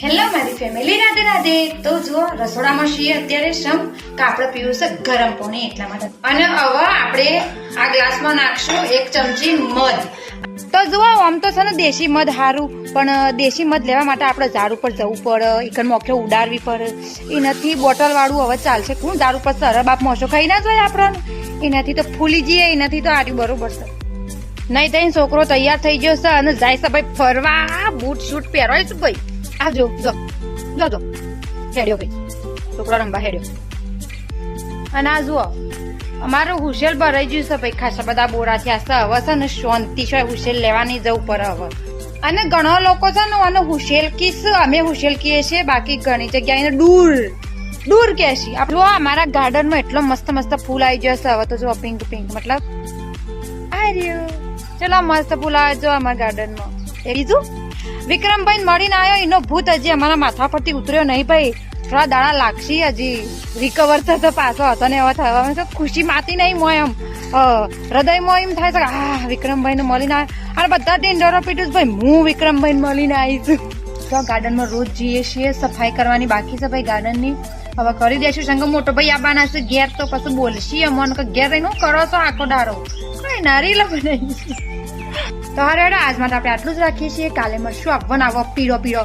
Hello મારી family, Radhe Radhe. તો જો રસોડામાં છીએ અત્યારે સમ કાપડ પીવું છે ગરમ પાણી એટલા માટે. અને હવે આપણે આ ગ્લાસમાં નાખશું 1 ચમચી મધ. તો જુઓ, આમ તો છે ને દેશી મધ સારું, પણ દેશી મધ લેવા માટે આપણે ઝાડ ઉપર જવું પડે, એકન મોખે ઉડાડવી પડે. એનાથી બોટલ વાળું હવે ચાલશે. કોણ ઝાડ ઉપર સર બાપ મોસો ખાઈ ના જોઈએ આપણને? એનાથી તો ફૂલી જઈએ, એનાથી તો આર્યું બરોબર છે. નહીં થઈને છોકરો તૈયાર થઈ ગયો છે અને જાય છે ભાઈ ફરવા. બૂટ શૂટ પહેરવાય છે ભાઈ. આ જો જો જો જો હેડ્યો ભાઈ, છોકરો રંબા હેડ્યો. અને આ જુઓ, અમારું હુશેલ ભરાઈ ગયું છે ભાઈ. ખાસા બધા બોરા થયા છે. હવે છે ને શાંતિ છે, હુશેલ લેવાની જવું પડે હવે. અને ઘણા લોકો છે ને આને હુશેલ કીસ, અમે હુશેલ કહીએ છીએ, બાકી ઘણી જગ્યાએ એને દૂર દૂર કે છે. આપણું અમારા ગાર્ડનમાં એટલો મસ્ત મસ્ત ફૂલ આવી જશે હવે તો. જો પિંક પિંક મતલબ આ રહ્યો. ચલો મસ્ત ફૂલ આવે જો અમારા ગાર્ડનમાં. એ બીજું વિક્રમભાઈ મળીને આવ્યો, એનો ભૂત હજી અમારા માથા પરથી ઉતર્યો નહીં ભાઈ. થોડા દાડા લાગશે હજી રિકવર થતો, પાછો હતો ને એવા થવા ખુશી માતી નહીં મોય એમ હૃદયમાં એમ થાય છે કે હા વિક્રમભાઈ ને મળીને આવ્યો. અને બધા ટેન્ડરો પીટું ભાઈ, હું વિક્રમભાઈ ને મળીને આવીશું. તો ગાર્ડનમાં રોજ જઈએ છીએ, સફાઈ કરવાની બાકી છે ભાઈ ગાર્ડનની. હવે કરી દઈશું. સંગ મોટો ભાઈ આવવાના છે ઘેર, તો પછી બોલશી અમોને કે ઘેર રહીને હું કરો છો આખો દારો? કઈ નારી બનાવી. તો હારે આજ માટે આપણે આટલું જ રાખીએ છીએ. કાલે મળશું. આવવાનો આવો પીળો પીળો